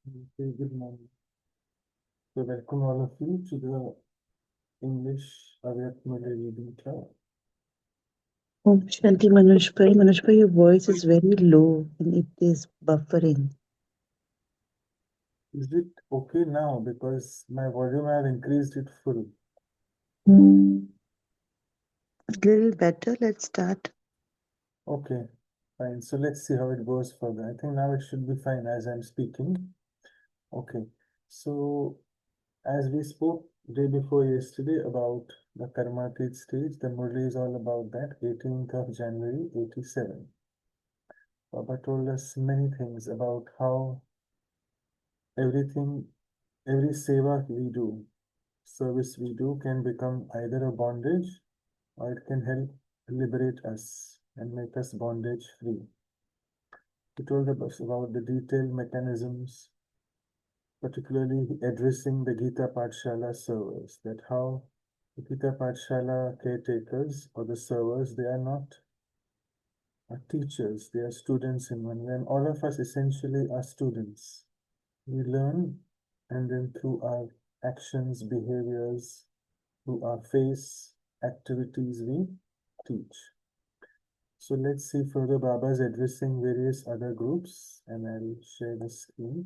Okay, good morning. So welcome all of you to the English Avyakmali reading club. Oh, Shanti Manojbhai, Manojbhai, your voice is very low and it is buffering. Is it okay now? Because my volume I have increased it full. A little better. Let's start. Okay, fine. So let's see how it goes further. I think now it should be fine as I'm speaking. Okay. So as we spoke day before yesterday about the karmateet stage, the Murli is all about that. 18th of January, 87. Baba told us many things about how everything, every seva we do, service we do can become either a bondage or it can help liberate us and make us bondage free. He told us about the detailed mechanisms, particularly addressing the Gita Pathshala servers, that how the Gita Pathshala caretakers or the servers, they are not teachers, they are students in one way, and all of us essentially are students. We learn, and then through our actions, behaviors, through our face, activities, we teach. So let's see further. Baba's addressing various other groups, and I'll share the screen.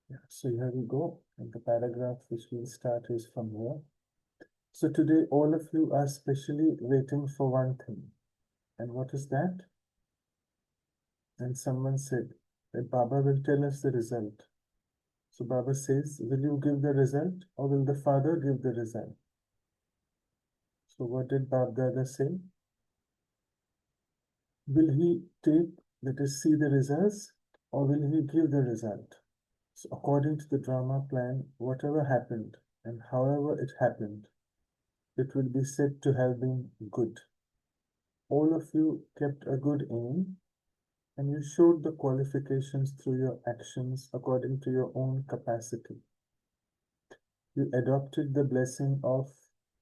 Yeah, so here we go. And the paragraph which we'll start is from here. So today, all of you are specially waiting for one thing. And what is that? And someone said that Baba will tell us the result. So Baba says, will you give the result or will the Father give the result? So what did Bab Dada say? Will he take, let us see the results, or will he give the result? So according to the drama plan, whatever happened and however it happened, it will be said to have been good. All of you kept a good aim and you showed the qualifications through your actions according to your own capacity. You adopted the blessing of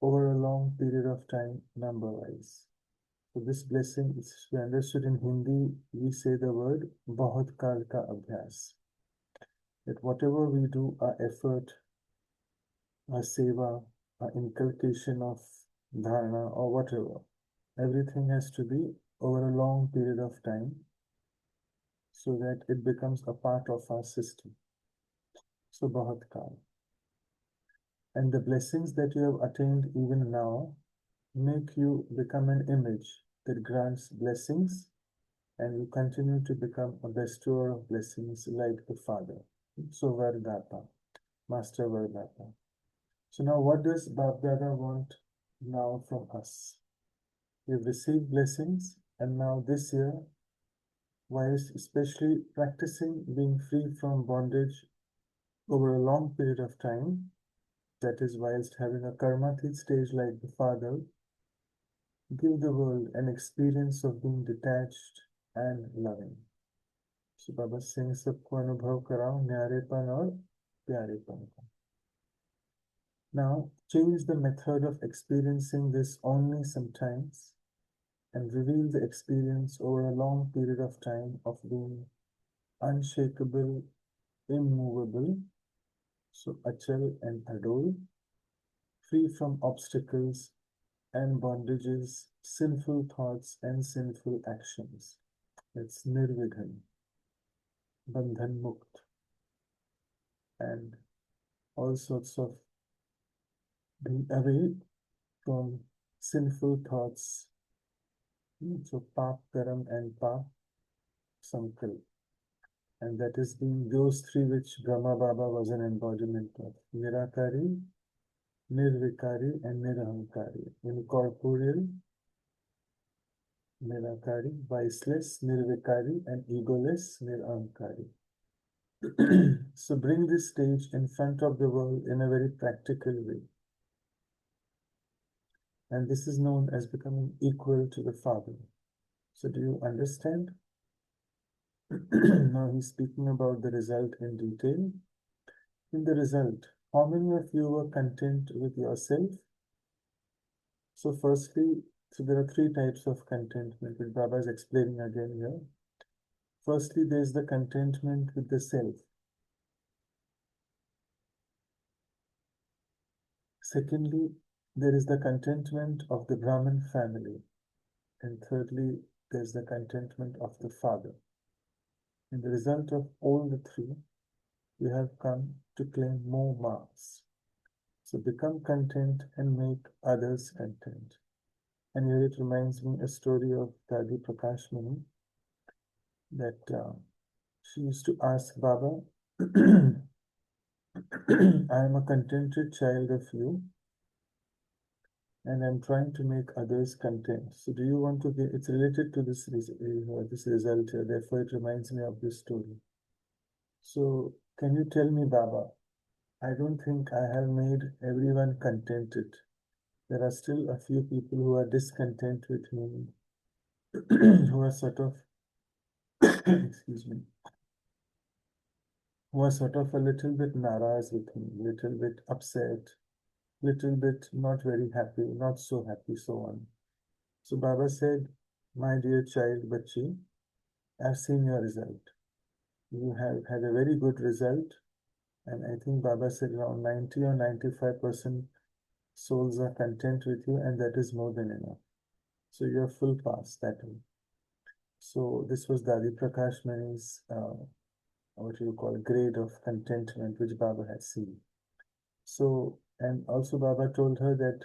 over a long period of time number-wise. So this blessing is understood in Hindi. We say the word "bahut kal ka abhyas." That whatever we do, our effort, our seva, our inculcation of dharana or whatever, everything has to be over a long period of time so that it becomes a part of our system. So bahut kal. And the blessings that you have attained even now make you become an image that grants blessings and you continue to become a bestower of blessings like the Father. So Vardata, Master Vardata. So now what does Bapdada want now from us? We've received blessings and now this year, whilst especially practicing being free from bondage over a long period of time, that is whilst having a karmateet stage like the Father, give the world an experience of being detached and loving. So Baba Singh सबको अनुभव कराओ न्यारेपन और प्यारेपन का. Now change the method of experiencing this only sometimes and reveal the experience over a long period of time of being unshakable, immovable, so achal and adol, free from obstacles and bondages, sinful thoughts and sinful actions. It's nirvighan, bandhan mukt, and all sorts of being away from sinful thoughts. So Pak Karam and Pak Sankal. And that is being those three which Brahma Baba was an embodiment of. Nirakari, Nirvikari, and Nirahankari. Incorporeal, Nirakari, viceless, Nirvikari, and egoless, Nirahankari. So bring this stage in front of the world in a very practical way. And this is known as becoming equal to the Father. So do you understand? Now he's speaking about the result in detail. In the result, how many of you were content with yourself? So firstly, So there are three types of contentment, which Baba is explaining again here. Firstly, there is the contentment with the self. Secondly, there is the contentment of the Brahmin family. And thirdly, there's the contentment of the father. And the result of all the three, we have come to claim more marks. So become content and make others content. And here it reminds me a story of Dadi Prakash Muni that she used to ask Baba, I am a contented child of you and I'm trying to make others content. So do you want to get, it's related to this result here, therefore it reminds me of this story. So can you tell me, Baba, I don't think I have made everyone contented. There are still a few people who are discontent with me, who are sort of, excuse me, who are sort of a little bit naraz with me, little bit upset, little bit not very happy, not so happy, so on. So Baba said, my dear child Bachi, I've seen your result. You have had a very good result. And I think Baba said around 90 or 95% souls are content with you, and that is more than enough. So you're full pass that way. So this was Dadi Prakash Mani's what you call grade of contentment which Baba had seen. So, and also Baba told her that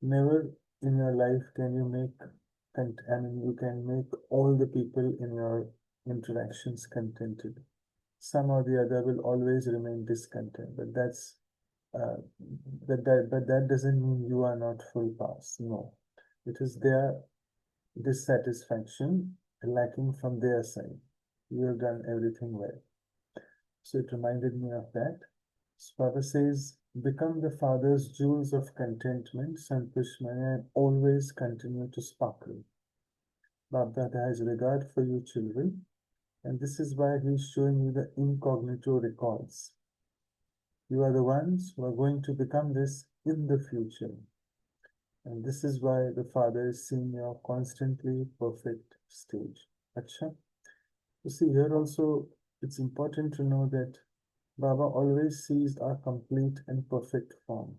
never in your life can you make, I mean, you can make all the people in your interactions contented. Some or the other will always remain discontent, but uh, but that doesn't mean you are not full pass. No, it is their dissatisfaction lacking from their side. You have done everything well. So it reminded me of that. Baba says, become the father's jewels of contentment, Santushmaya, and always continue to sparkle. Baba has regard for you children, and this is why he is showing you the incognito records. You are the ones who are going to become this in the future. And this is why the Father is seeing your constantly perfect stage. Acha. You see, here also it's important to know that Baba always sees our complete and perfect form.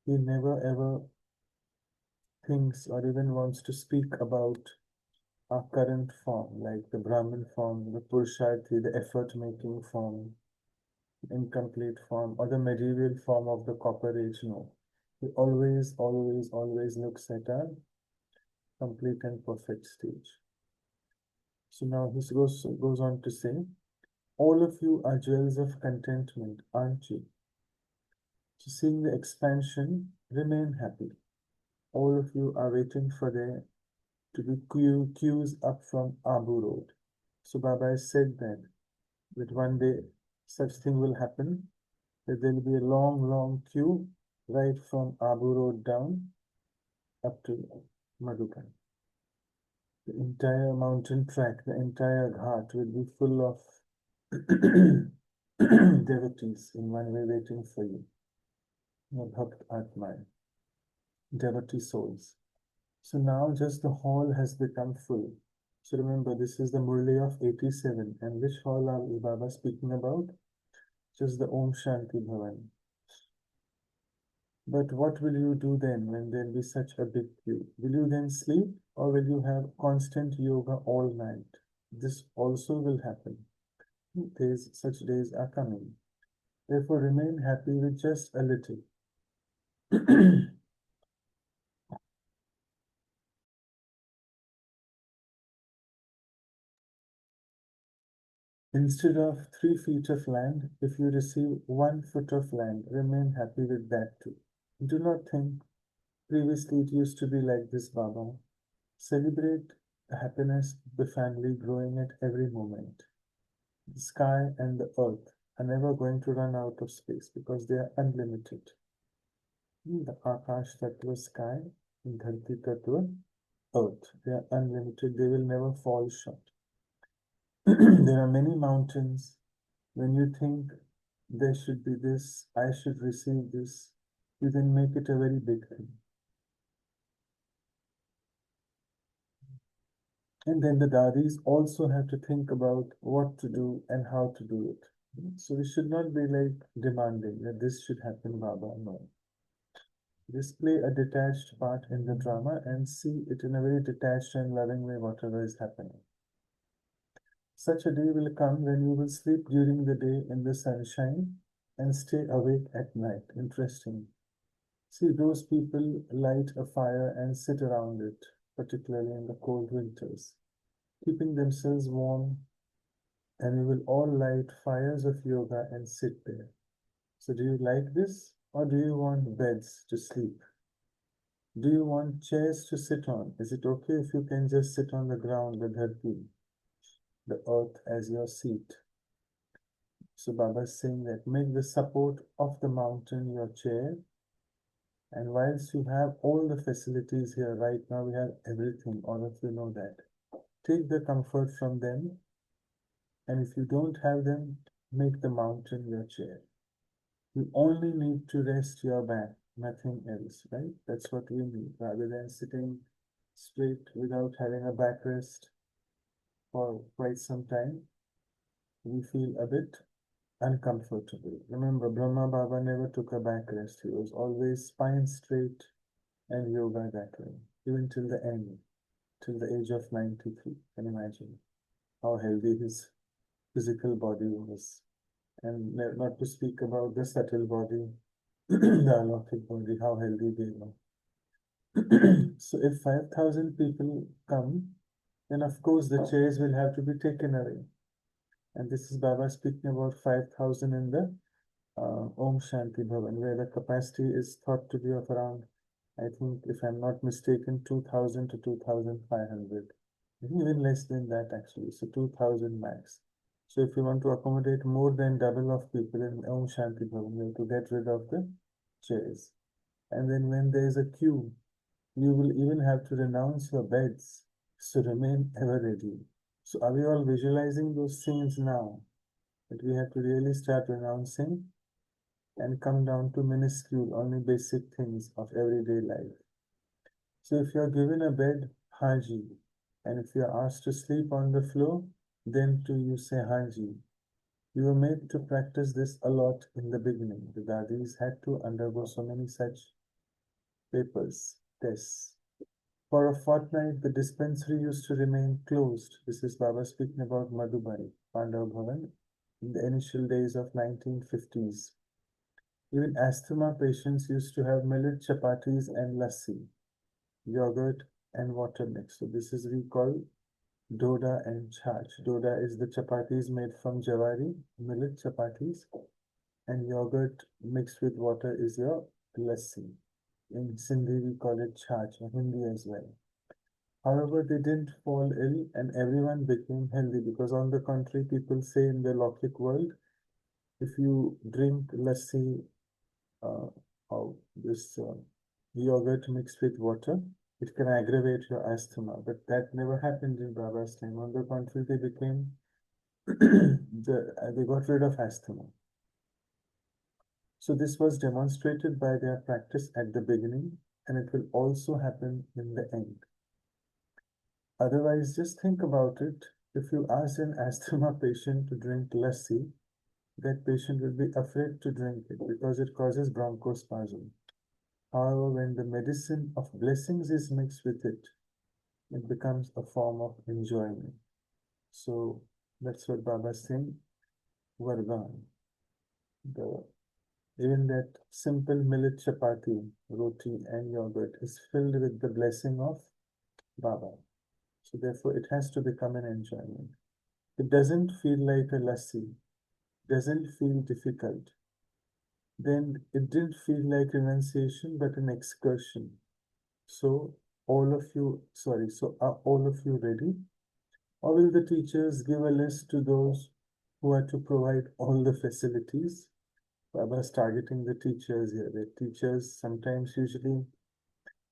He never ever thinks or even wants to speak about our current form, like the Brahmin form, the Purusharthi, the effort-making form, incomplete form, or the medieval form of the Copper Age. No. He always looks at our complete and perfect stage. So now he goes on to say, all of you are jewels of contentment, aren't you? So seeing the expansion, remain happy. All of you are waiting for there to be queues up from Abu Road. So Baba has said that one day such thing will happen, that there will be a long queue right from Abu Road down up to Madhuban. The entire mountain track, the entire ghat will be full of devotees in one way waiting for you. Bhakt Atman, devotee souls. So now just the hall has become full. So remember, this is the Murli of 87. And which hall is Baba speaking about? Just the Om Shanti Bhavan. But what will you do then when there will be such a big queue? Will you then sleep or will you have constant yoga all night? This also will happen. Such days are coming. Therefore, remain happy with just a little. Instead of 3 feet of land, if you receive 1 foot of land, remain happy with that too. Do not think, previously it used to be like this, Baba. Celebrate the happiness of the family growing at every moment. The sky and the earth are never going to run out of space because they are unlimited. The Akash Tattva sky, Dharti Tattva earth, they are unlimited, they will never fall short. There are many mountains. When you think there should be this, I should receive this, you then make it a very big thing. And then the dadis also have to think about what to do and how to do it. So we should not be like demanding that this should happen, Baba. No. Just play a detached part in the drama and see it in a very detached and loving way, whatever is happening. Such a day will come when you will sleep during the day in the sunshine and stay awake at night. Interesting. See, those people light a fire and sit around it, particularly in the cold winters, keeping themselves warm, and we will all light fires of yoga and sit there. So, do you like this, or do you want beds to sleep? Do you want chairs to sit on? Is it okay if you can just sit on the ground with dharti, the earth, as your seat? So Baba is saying that make the support of the mountain your chair. And whilst you have all the facilities here right now, we have everything, all of you know that. Take the comfort from them. And if you don't have them, make the mountain your chair. You only need to rest your back, nothing else, right? That's what we need, rather than sitting straight without having a backrest for quite some time. We feel a bit uncomfortable. Remember, Brahma Baba never took a backrest. He was always spine straight and yoga that way, even till the end, till the age of 93. Can you imagine how healthy his physical body was? And not to speak about the subtle body, the alokhic body, how healthy they were. So if 5,000 people come, then of course the chairs will have to be taken away. And this is Baba speaking about 5,000 in the Om Shanti Bhavan, where the capacity is thought to be of around, I think, if I'm not mistaken, 2,000 to 2,500. Even less than that actually, so 2,000 max. So if you want to accommodate more than double of people in Om Shanti Bhavan, you have to get rid of the chairs. And then when there is a queue, you will even have to renounce your beds, so remain ever ready. So are we all visualizing those scenes now? That we have to really start renouncing and come down to minuscule, only basic things of everyday life. So if you're given a bed, Haji, and if you're asked to sleep on the floor, then too you say Haji. You were made to practice this a lot in the beginning. The dadis had to undergo so many such papers, tests. For a fortnight, the dispensary used to remain closed. This is Baba speaking about Madhubai, Pandav Bhavan, in the initial days of 1950s. Even asthma patients used to have millet chapatis and lassi, yogurt and water mix. So this is we call doda and chach. Doda is the chapatis made from jawari, millet chapatis, and yogurt mixed with water is your lassi. In Sindhi we call it chach, or Hindi as well. However, they didn't fall ill and everyone became healthy because on the contrary, people say in the Lokik world, if you drink lassi uh, of this yogurt mixed with water, it can aggravate your asthma. But that never happened in Baba's time. On the contrary, they became they got rid of asthma. So this was demonstrated by their practice at the beginning, and it will also happen in the end. Otherwise, just think about it. If you ask an asthma patient to drink lassi, that patient will be afraid to drink it because it causes bronchospasm. However, when the medicine of blessings is mixed with it, it becomes a form of enjoyment. So that's what Baba is saying. Vardhan. Even that simple millet chapati, roti, and yogurt is filled with the blessing of Baba. So therefore, it has to become an enjoyment. It doesn't feel like a lassi, doesn't feel difficult. Then it didn't feel like renunciation, but an excursion. So are all of you ready? Or will the teachers give a list to those who are to provide all the facilities? Baba is targeting the teachers here. The teachers sometimes usually,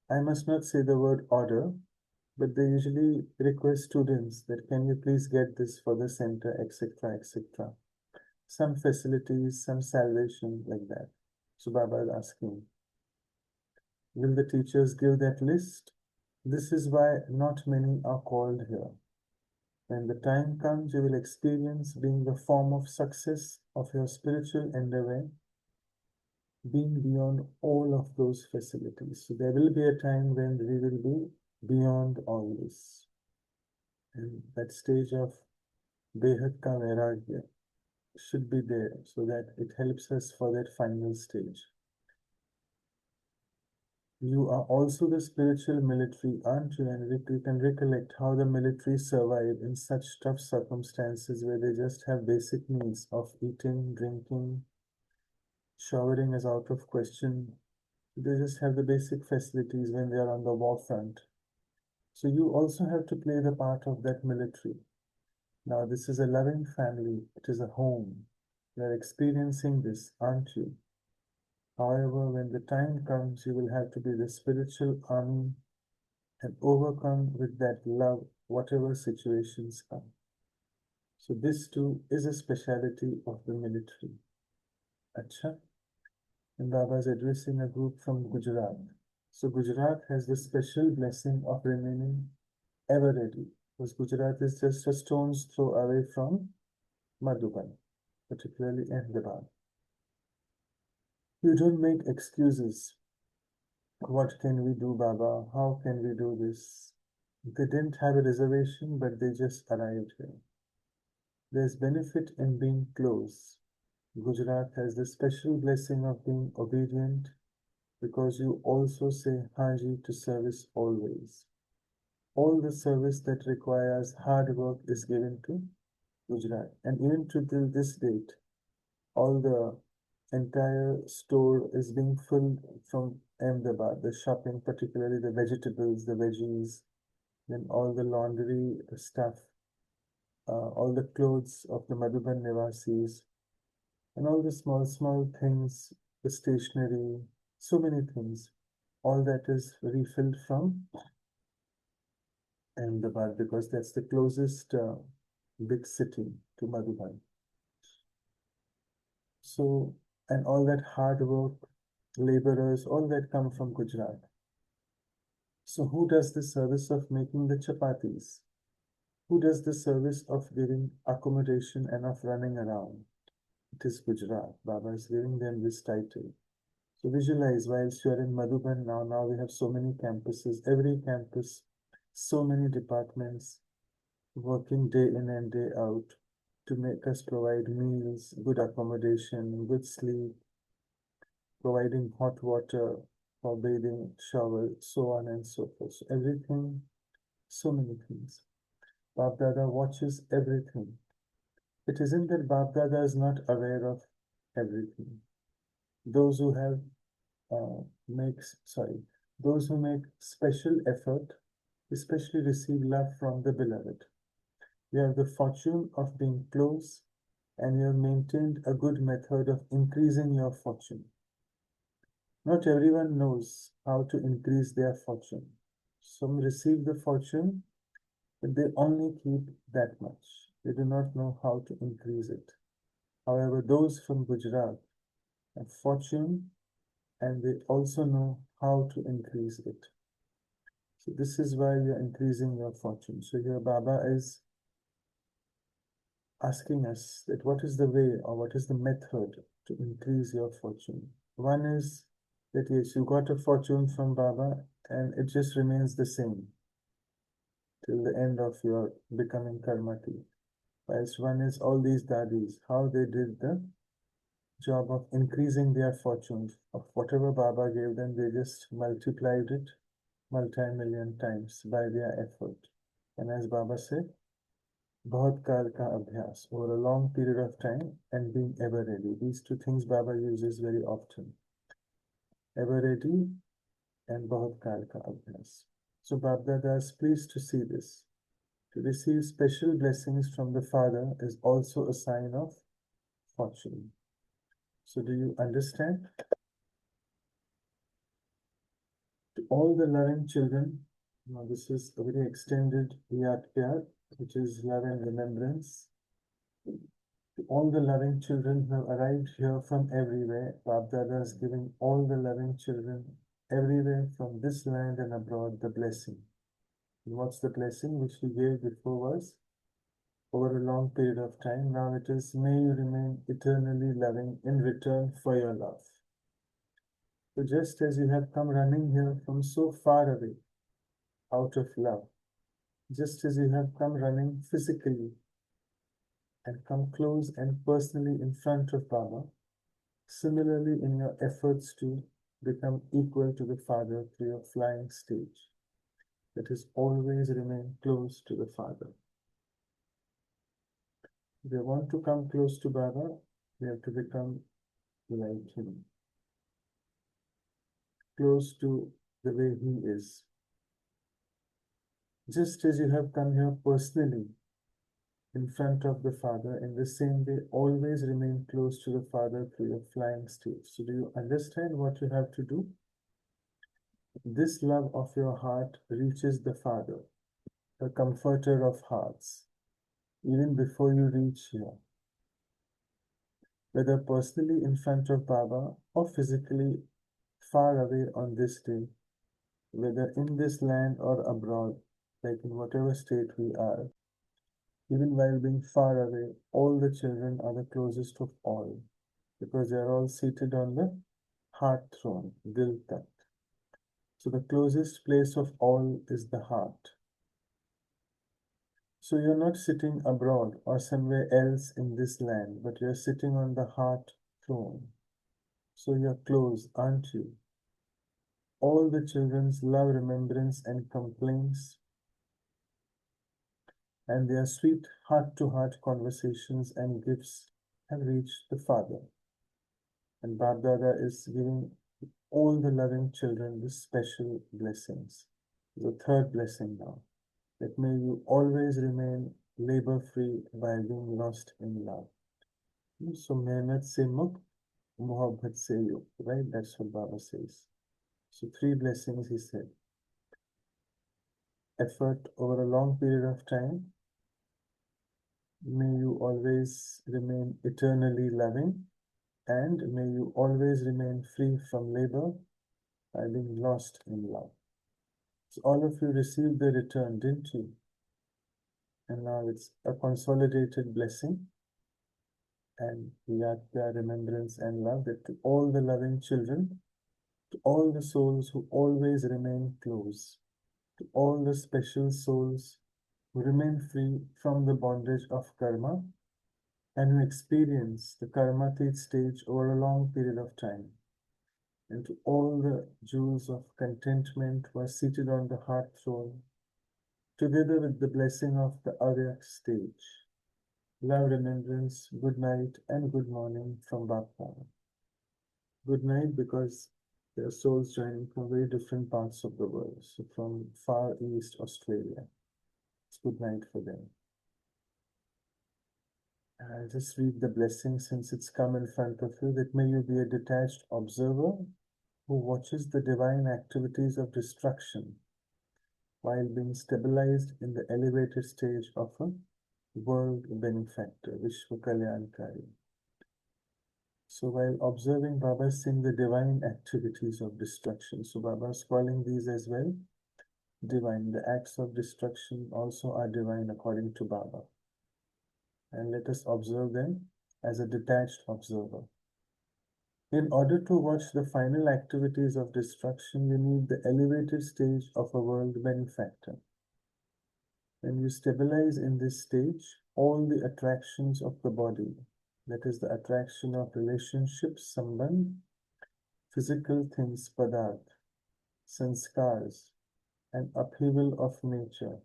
I must not say the word order, but they usually request students that can you please get this for the center, etc., etc. Some facilities, some salvation like that. So Baba is asking, will the teachers give that list? This is why not many are called here. When the time comes, you will experience being the form of success of your spiritual endeavor, being beyond all of those facilities. So there will be a time when we will be beyond all this. And that stage of Behat ka Vairagya should be there so that it helps us for that final stage. You are also the spiritual military, aren't you? And you can recollect how the military survived in such tough circumstances where they just have basic needs of eating, drinking, showering is out of question. They just have the basic facilities when they are on the war front. So you also have to play the part of that military. Now, this is a loving family. It is a home. You are experiencing this, aren't you? However, when the time comes, you will have to be the spiritual army and overcome with that love whatever situations come. So this too is a speciality of the military. Acha. And Baba is addressing a group from Gujarat. So Gujarat has the special blessing of remaining ever ready. Because Gujarat is just a stone's throw away from Madhuban, particularly Ahmedabad. You don't make excuses. What can we do, Baba? How can we do this? They didn't have a reservation, but they just arrived here. There's benefit in being close. Gujarat has the special blessing of being obedient because you also say Haji to service always. All the service that requires hard work is given to Gujarat. And even to till this date, all the entire store is being filled from Ahmedabad, the shopping, particularly the vegetables, the veggies, then all the laundry stuff, all the clothes of the Madhuban Nivasis, and all the small things, the stationery, so many things. All that is refilled from Ahmedabad because that's the closest big city to Madhuban. So, and all that hard work, laborers, all that come from Gujarat. So, who does the service of making the chapatis? Who does the service of giving accommodation and of running around? It is Gujarat. Baba is giving them this title. So visualize whilst you are in Madhuban now we have so many campuses, every campus, so many departments working day in and day out to make us provide meals, good accommodation, good sleep, providing hot water for bathing, shower, so on and so forth. So everything, so many things. Bab Dada watches everything. It isn't that Bab Dada is not aware of everything. Those who have those who make special effort, especially receive love from the beloved. You have the fortune of being close, and you have maintained a good method of increasing your fortune. Not everyone knows how to increase their fortune. Some receive the fortune, but they only keep that much. They do not know how to increase it. However, those from Gujarat have fortune and they also know how to increase it. So this is why you're increasing your fortune. So here Baba is asking us that what is the way or what is the method to increase your fortune. One is that yes, you got a fortune from Baba and it just remains the same till the end of your becoming karmateet. Whilst one is all these dadis, how they did the job of increasing their fortunes of whatever Baba gave them, they just multiplied it multi-million times by their effort. And as Baba said, bahut kal ka abhyas, over a long period of time and being ever ready. These two things Baba uses very often. Ever ready and bahut kal ka abhyas. So Babdada is pleased to see this. To receive special blessings from the Father is also a sign of fortune. So do you understand? To all the loving children, now this is a very extended Yad Pyar, which is love and remembrance. To all the loving children who have arrived here from everywhere, Babdada is giving all the loving children everywhere from this land and abroad the blessing. And what's the blessing which he gave before was over a long period of time. Now it is, may you remain eternally loving in return for your love. So just as you have come running here from so far away, out of love, just as you have come running physically and come close and personally in front of Baba, similarly in your efforts to become equal to the Father through your flying stage, that is, always remain close to the Father. If you want to come close to Baba, you have to become like Him, close to the way He is. Just as you have come here personally in front of the Father, in the same way, always remain close to the Father through your flying stage. So, do you understand what you have to do? This love of your heart reaches the Father, the comforter of hearts, even before you reach here. Whether personally in front of Baba or physically far away on this day, whether in this land or abroad, like in whatever state we are, even while being far away, all the children are the closest of all, because they are all seated on the heart throne, Dil Takht. So the closest place of all is the heart. So you're not sitting abroad or somewhere else in this land, but you're sitting on the heart throne. So you're close, aren't you? All the children's love, remembrance, and complaints, and their sweet heart-to-heart conversations and gifts have reached the Father. And Bab Dada is giving all the loving children the special blessings. The third blessing now, that may you always remain labor-free while being lost in love. So mehnat se mukt, mohabbat se yukt, right? That's what Baba says. So three blessings he said. Effort over a long period of time. May you always remain eternally loving, and may you always remain free from labor by being lost in love. So all of you received the return, didn't you? And now it's a consolidated blessing and yatya, remembrance and love, that to all the loving children, to all the souls who always remain close, to all the special souls who remain free from the bondage of karma and who experience the karmateet stage over a long period of time, and to all the jewels of contentment who are seated on the heart throne, together with the blessing of the Avyak stage. Love, remembrance, good night and good morning from Bappa. Good night, because there are souls joining from very different parts of the world. So from far east Australia, it's good night for them. I'll just read the blessing since it's come in front of you, that may you be a detached observer who watches the divine activities of destruction while being stabilized in the elevated stage of a world benefactor, Vishwa Kalyankari. So while observing, Baba is seeing the divine activities of destruction. So Baba is calling these as well divine. The acts of destruction also are divine according to Baba. And let us observe them as a detached observer. In order to watch the final activities of destruction, you need the elevated stage of a world benefactor. When you stabilize in this stage, all the attractions of the body, that is the attraction of relationships, sambandh, physical things, padarth, sanskars, and upheaval of nature,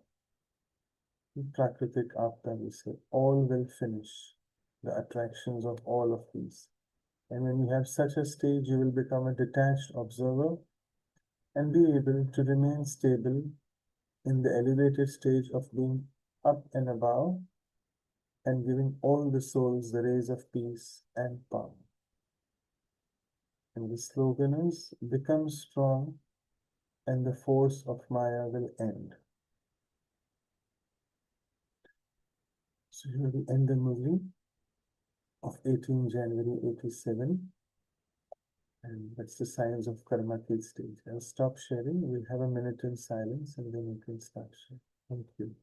prakritik apta we say, all will finish, the attractions of all of these. And when you have such a stage, you will become a detached observer and be able to remain stable in the elevated stage of being up and above and giving all the souls the rays of peace and power. And the slogan is, become strong and the force of Maya will end. So here we end the movie of 18 January 87. And that's the signs of karmateet stage. I'll stop sharing. We'll have a minute in silence and then we can start sharing. Thank you.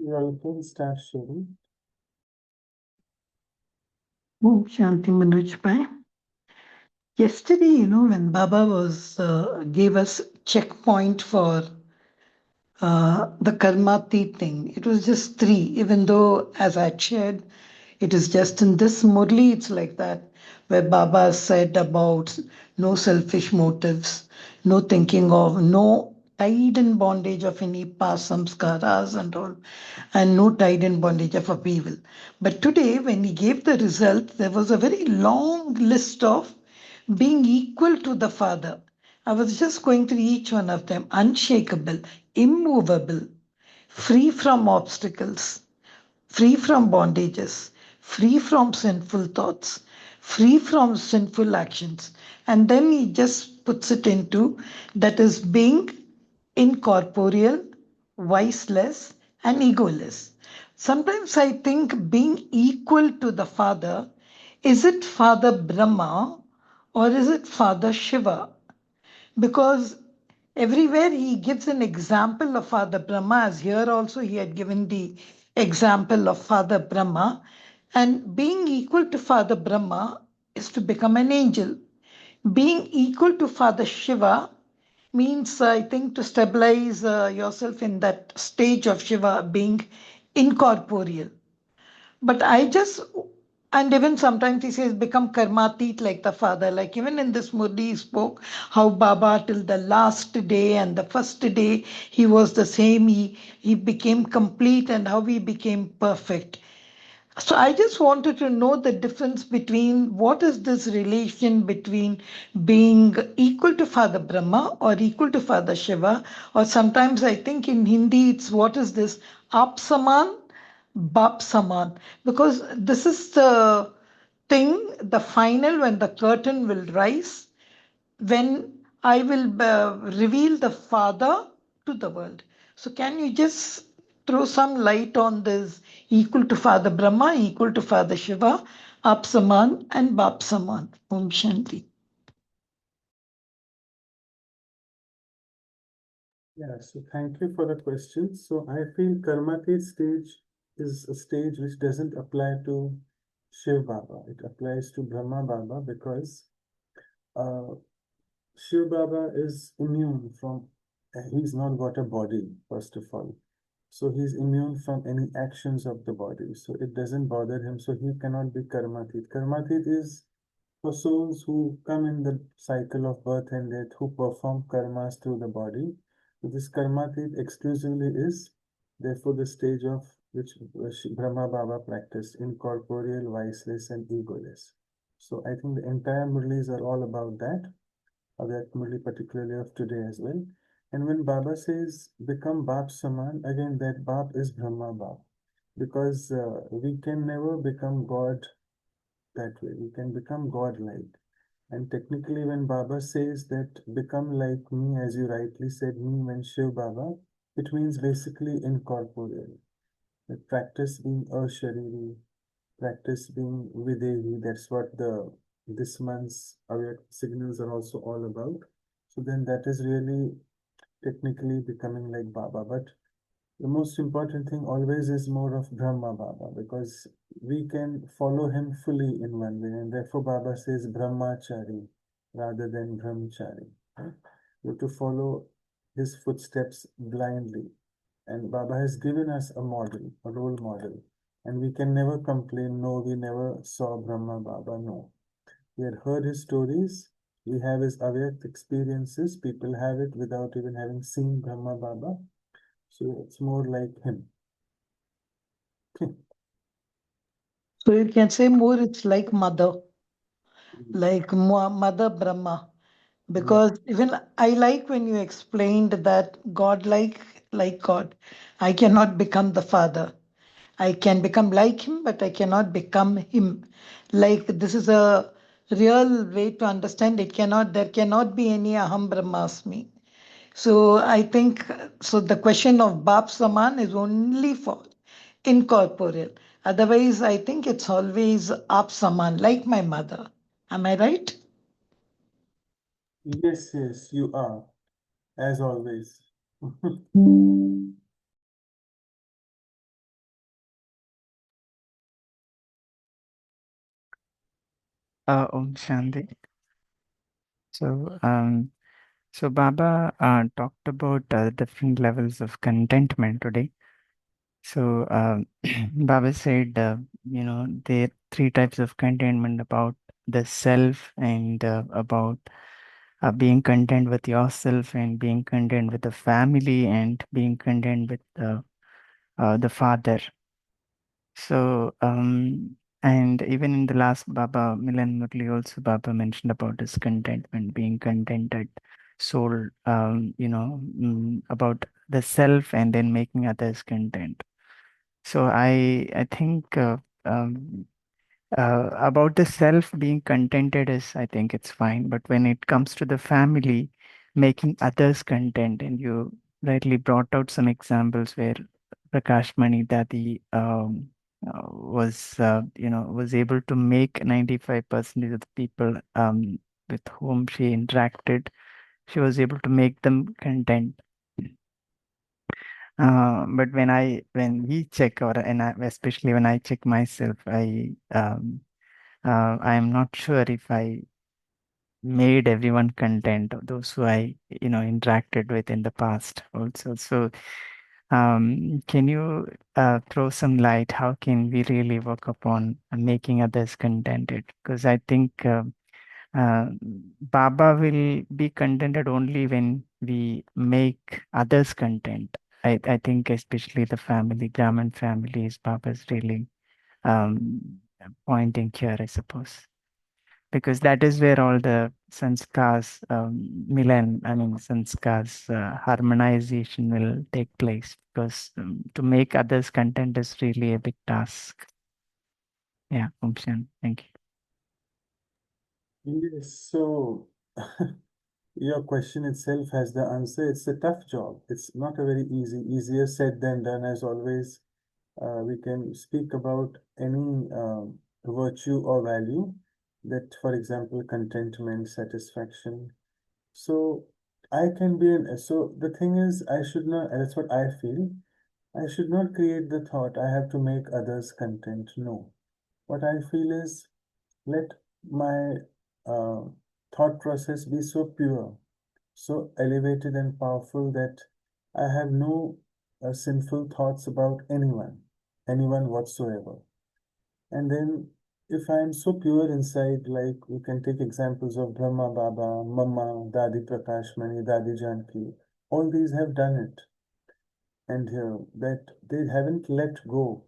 You can start sharing. Om Shanti Manoj Bhai. Yesterday, when Baba was gave us checkpoint for the karmateet thing, it was just three. Even though, as I had shared, it is just in this Murli, it's like that, where Baba said about no selfish motives, no thinking of, no tied in bondage of any past samskaras and all, and no tied in bondage of upheaval. But today, when he gave the result, there was a very long list of being equal to the Father. I was just going through each one of them: unshakable, immovable, free from obstacles, free from bondages, free from sinful thoughts, free from sinful actions. And then he just puts it into that is being incorporeal, viceless, and egoless. Sometimes I think being equal to the Father, is it Father Brahma or is it Father Shiva? Because everywhere he gives an example of Father Brahma, as here also he had given the example of Father Brahma. And being equal to Father Brahma is to become an angel. Being equal to Father Shiva means, I think, to stabilize yourself in that stage of Shiva, being incorporeal. But I just, and even sometimes he says, become karmateet like the Father. Like even in this Murli, he spoke how Baba till the last day and the first day, he was the same. He became complete and how he became perfect. So I just wanted to know the difference between what is this relation between being equal to Father Brahma or equal to Father Shiva, or sometimes I think in Hindi it's what is this Aap Saman, Bap Saman, because this is the thing, the final when the curtain will rise, when I will reveal the Father to the world. So, can you just throw some light on this equal to Father Brahma, equal to Father Shiva, Apsaman and Bapsaman? Om Shanti. Yeah, so thank you for the question. So I feel karmateet stage is a stage which doesn't apply to Shiv Baba. It applies to Brahma Baba because uh, Shiv Baba is immune from, he's not got a body, first of all. So he's immune from any actions of the body. So it doesn't bother him. So he cannot be karmateet. Karmateet is for souls who come in the cycle of birth and death, who perform karmas through the body. So this karmateet exclusively is therefore the stage of which Brahma Baba practiced, incorporeal, viceless, and egoless. So I think the entire Murlis are all about that, that Murli particularly of today as well. And when Baba says become Bap Saman, again that Bap is Brahma Bap, because we can never become God that way. We can become God-like. And technically, when Baba says that become like me, as you rightly said, me when Shiv Baba, it means basically incorporeal. That practice being Ashariri, practice being Videhi, that's what this month's aware signals are also all about. So then that is really technically becoming like Baba. But the most important thing always is more of Brahma Baba because we can follow him fully in one way, and therefore Baba says Brahmachari rather than Brahmachari. Right? We have to follow his footsteps blindly, and Baba has given us a model, a role model, and we can never complain. No, we never saw Brahma Baba. No, we had heard his stories. We have his avyakt experiences. People have it without even having seen Brahma Baba. So it's more like him. So you can say more, it's like mother, like Mother Brahma. Yeah. Because even I like when you explained that God, like God, I cannot become the Father. I can become like him, but I cannot become him. Like this is a real way to understand it. There cannot be any Aham Brahmasmi. So I think so. The question of Bap Saman is only for incorporeal. Otherwise, I think it's always Aap Saman, like my mother. Am I right? Yes, yes, you are, as always. Om Shanti. So, so Baba talked about different levels of contentment today. So, Baba said, there are three types of contentment about the self and about being content with yourself and being content with the family and being content with the father. So, and even in the last Baba Milan Murli also Baba mentioned about his contentment, being contented soul, about the self and then making others content. So I think about the self being contented is, I think it's fine, but when it comes to the family, making others content, and you rightly brought out some examples where Prakash Mani Dadi was able to make 95% of the people with whom she interacted, she was able to make them content. But when we check, especially when I check myself, I am not sure if I made everyone content, those who I interacted with in the past also. So can you throw some light? How can we really work upon making others contented? Because I think uh, Baba will be contented only when we make others content. I think especially the family, Brahmin families, Baba's really pointing here, I suppose, because that is where all the sanskars, sanskars harmonization will take place. Because to make others content is really a big task. Yeah, Umshan, thank you. Yes, so your question itself has the answer. It's a tough job. It's not a very easier said than done, as always. We can speak about any virtue or value that, for example, contentment, satisfaction. So I can be so the thing is, I should not, that's what I feel. I should not create the thought I have to make others content. No. What I feel is, let my uh, thought process be so pure, so elevated and powerful that I have no sinful thoughts about anyone whatsoever. And then, if I am so pure inside, like we can take examples of Brahma Baba, Mama, Dadi Prakash Mani, Dadi Janki, all these have done it. And that they haven't let go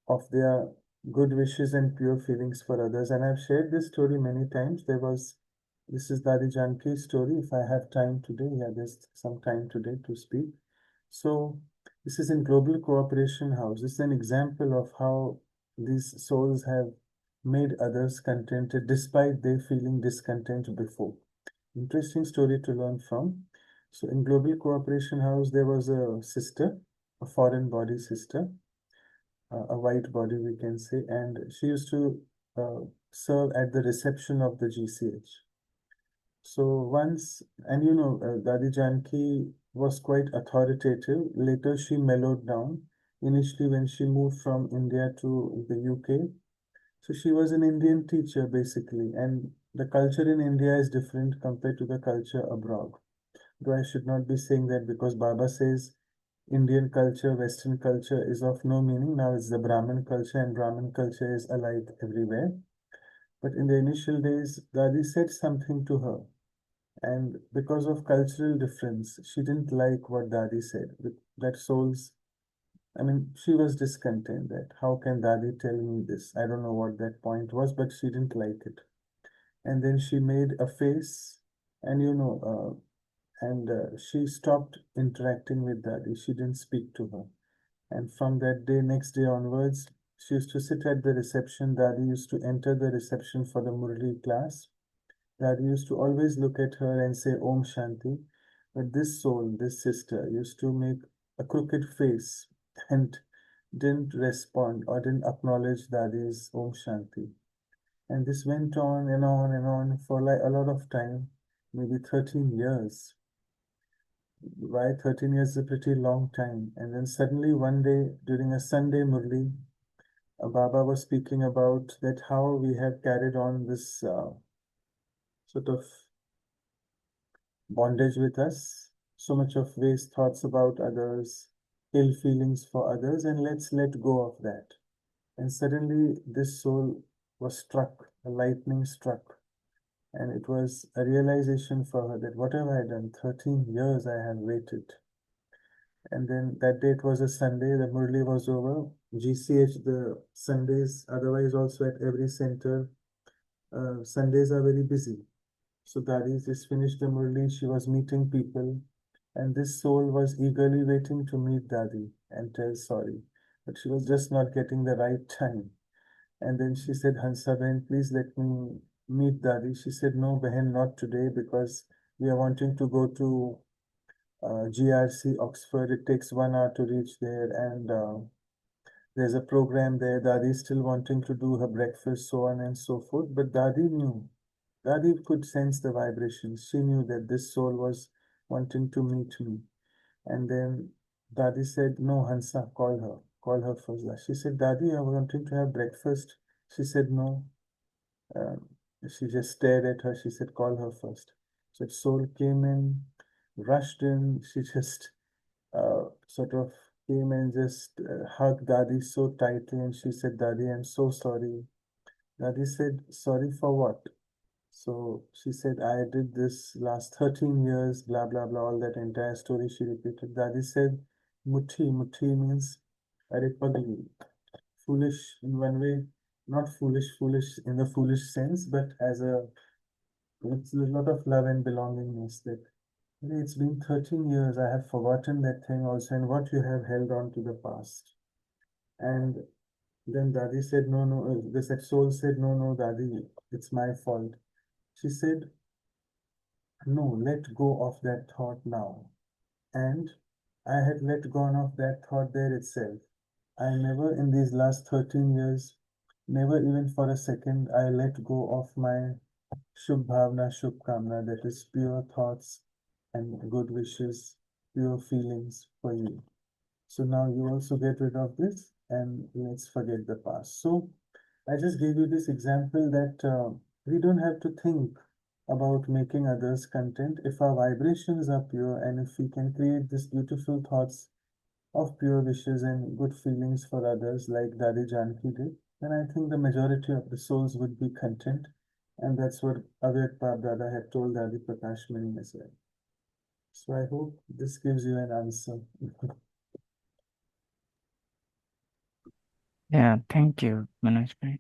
of their good wishes and pure feelings for others. And I've shared this story many times. This is Dadi Janki's story. If I have time today, yeah, there's some time today to speak. So, this is in Global Cooperation House. This is an example of how these souls have made others contented despite they feeling discontent before. Interesting story to learn from. So, in Global Cooperation House, there was a sister, a foreign body sister, a white body, we can say, and she used to serve at the reception of the GCH. So once, and Dadi Janki was quite authoritative. Later, she mellowed down. Initially, when she moved from India to the UK, so she was an Indian teacher basically, and the culture in India is different compared to the culture abroad. Though I should not be saying that because Baba says Indian culture, Western culture is of no meaning. Now it's the Brahmin culture, and Brahmin culture is alike everywhere. But in the initial days, Dadi said something to her, and because of cultural difference, she didn't like what Dadi said. That she was discontent that how can Dadi tell me this? I don't know what that point was, but she didn't like it. And then she made a face, and she stopped interacting with Dadi. She didn't speak to her. And from that day, next day onwards, she used to sit at the reception. Dadi used to enter the reception for the Murli class. Dadi used to always look at her and say Om Shanti. But this soul, this sister, used to make a crooked face and didn't respond or didn't acknowledge Dadi's Om Shanti. And this went on and on and on for like a lot of time, maybe 13 years. Why 13 years is a pretty long time. And then suddenly one day during a Sunday Murli, Baba was speaking about that how we have carried on this sort of bondage with us, so much of waste thoughts about others, ill feelings for others, and let's let go of that. And suddenly this soul was struck, a lightning struck, and it was a realization for her that whatever I had done, 13 years I have waited. And then that day it was a Sunday, the Murli was over. GCH, the Sundays, otherwise also at every center, Sundays are very busy. So Dadi just finished the Murli, she was meeting people, and this soul was eagerly waiting to meet Dadi and tell sorry. But she was just not getting the right time. And then she said, Hansa Ben, please let me meet Dadi. She said, no, Behan, not today because we are wanting to go to GRC Oxford. It takes 1 hour to reach there, and there's a program there. Dadi is still wanting to do her breakfast, so on and so forth. But Dadi knew. Dadi could sense the vibrations. She knew that this soul was wanting to meet me. And then Dadi said, no, Hansa, call her first. She said, Dadi, I was wanting to have breakfast. She said, no. Um, she just stared at her. She said, call her first. So soul came in, rushed in. She just sort of came and just hugged Dadi so tightly. And she said, Dadi, I'm so sorry. Dadi said, sorry for what? So she said, I did this last 13 years, blah, blah, blah, all that entire story she repeated. Dadi said, Muthi. Muthi means aripagli. Foolish in one way, not foolish in the foolish sense, but as it's a lot of love and belongingness that it's been 13 years, I have forgotten that thing also, and what you have held on to the past. And then Dadi said, no, no, this soul said, no, no, Dadi, it's my fault. She said, no, let go of that thought now. And I had let go of that thought there itself. I never, in these last 13 years, never even for a second, I let go of my Shubh Bhavna, Shubh Kamna, that is pure thoughts and good wishes, pure feelings for you. So now you also get rid of this and let's forget the past. So I just gave you this example that we don't have to think about making others content. If our vibrations are pure and if we can create these beautiful thoughts of pure wishes and good feelings for others like Dadi Janki did, then I think the majority of the souls would be content. And that's what Avyat Bab Dada had told Dadi Prakash Mani as well. So I hope this gives you an answer. Yeah, thank you, Manoj bhai.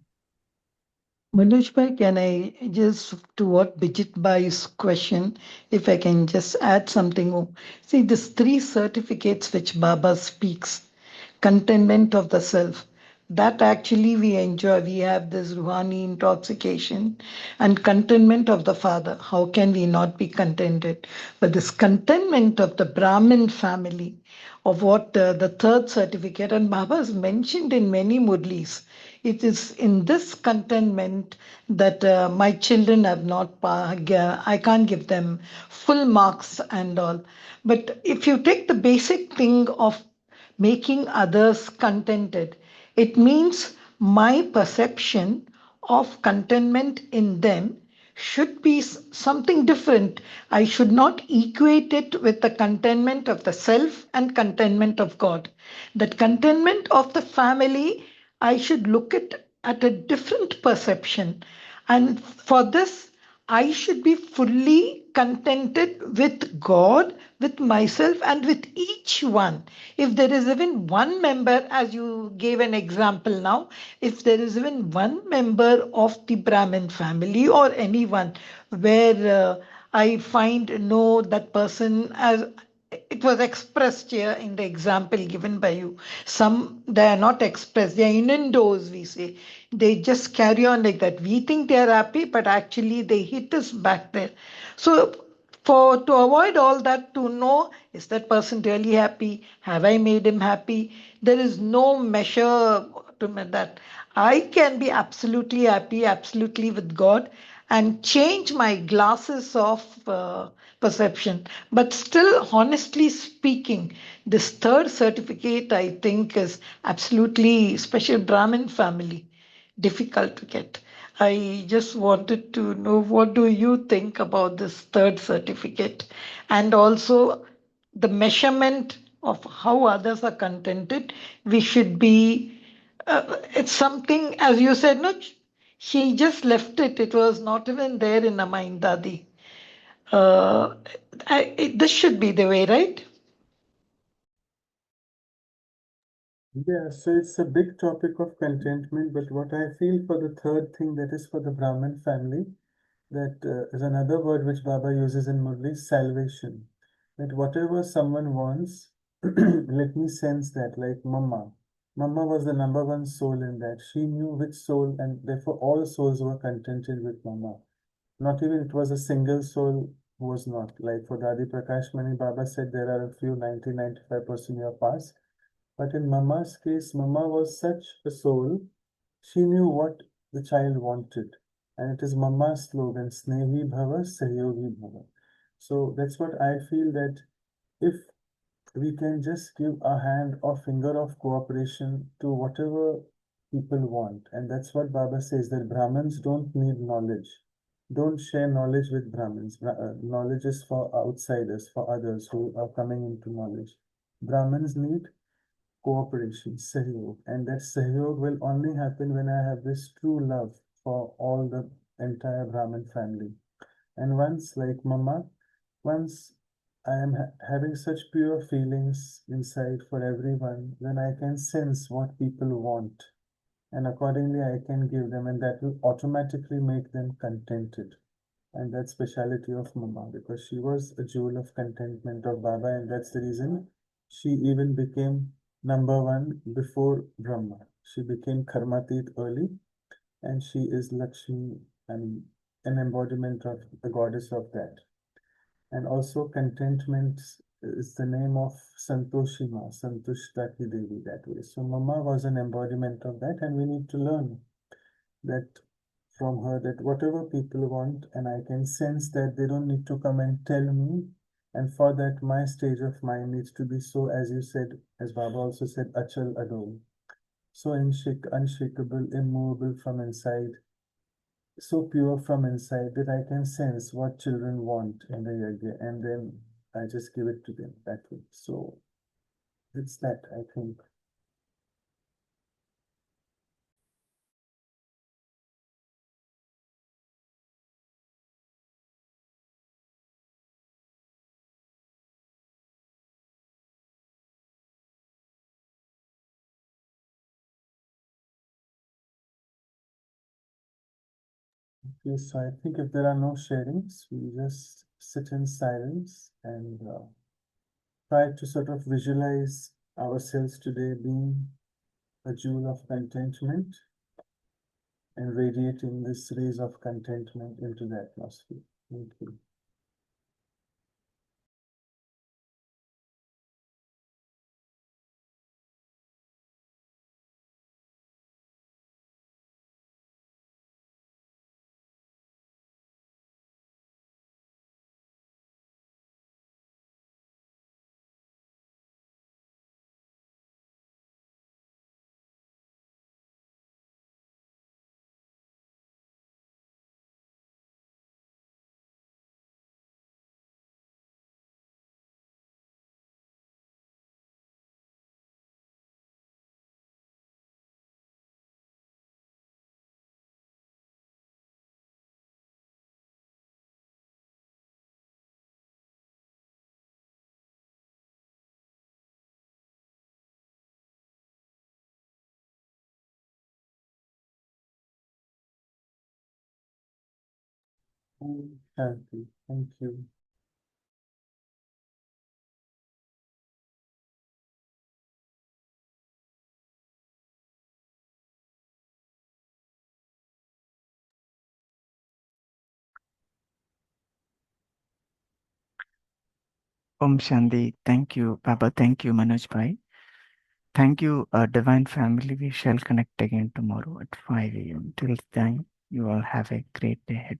Manoj bhai, can I just, to what Bijit Bhai's question, if I can just add something more. See, these three certificates which Baba speaks, contentment of the self, that actually we enjoy. We have this Ruhani intoxication and contentment of the Father. How can we not be contented? But this contentment of the Brahmin family, of what the third certificate, and Baba has mentioned in many Murlis, it is in this contentment that my children have not, I can't give them full marks and all. But if you take the basic thing of making others contented, it means my perception of contentment in them should be something different. I should not equate it with the contentment of the self and contentment of God. That contentment of the family, I should look at a different perception. And for this, I should be fully contented with God, with myself, and with each one. If there is even one member, as you gave an example now, if there is even one member of the Brahmin family or anyone where I find no, that person, as it was expressed here in the example given by you. Some, they are not expressed, they are innuendos, we say. They just carry on like that. We think they are happy, but actually they hit us back there. So for to avoid all that, to know, is that person really happy? Have I made him happy? There is no measure to that. I can be absolutely happy, absolutely with God, and change my glasses of perception. But still, honestly speaking, this third certificate I think is absolutely special Brahmin family, difficult to get. I just wanted to know, what do you think about this third certificate, and also the measurement of how others are contented. We should be, it's something, as you said, no, she just left it. It was not even there in a mind, Dadi. Uh, this should be the way, right? Yeah, so it's a big topic of contentment, but what I feel for the third thing, that is for the Brahmin family, that is another word which Baba uses in Murli, salvation. That whatever someone wants, let me sense that, like Mama. Mama was the number one soul in that. She knew which soul, and therefore all souls were contented with Mama. Not even it was a single soul who was not. Like for Dadi Prakash Mani, Baba said there are a few 90-95% your past. But in Mama's case, Mama was such a soul, she knew what the child wanted. And it is Mama's slogan, Snehi Bhava, Sahyogi Bhava. So that's what I feel, that if we can just give a hand or finger of cooperation to whatever people want. And that's what Baba says, that Brahmins don't need knowledge. Don't share knowledge with Brahmins. Knowledge is for outsiders, for others who are coming into knowledge. Brahmins need cooperation, sahyog. And that sahyog will only happen when I have this true love for all the entire Brahmin family. And once, like Mama, once I am having such pure feelings inside for everyone, then I can sense what people want. And accordingly, I can give them, and that will automatically make them contented. And that's speciality of Mama, because she was a jewel of contentment of Baba, and that's the reason she even became number one before Brahma. She became karmateet early, and she is Lakshmi, and an embodiment of the goddess of that. And also contentment is the name of Santoshima, Santushtaki Devi, that way. So Mama was an embodiment of that, and we need to learn that from her, that whatever people want, and I can sense that they don't need to come and tell me. And for that, my stage of mind needs to be so, as you said, as Baba also said, Achal Adol. So unshakable, immovable from inside, so pure from inside that I can sense what children want in the yoga, and then I just give it to them that way. So it's that, I think. Okay, so I think if there are no sharings, we just sit in silence and try to sort of visualize ourselves today being a jewel of contentment and radiating this rays of contentment into the atmosphere. Thank you. Shanti. Thank you. Om Shanti. Thank you, Baba. Thank you, Manoj Bhai. Thank you, Divine Family. We shall connect again tomorrow at 5 a.m. Till then, you all have a great day ahead.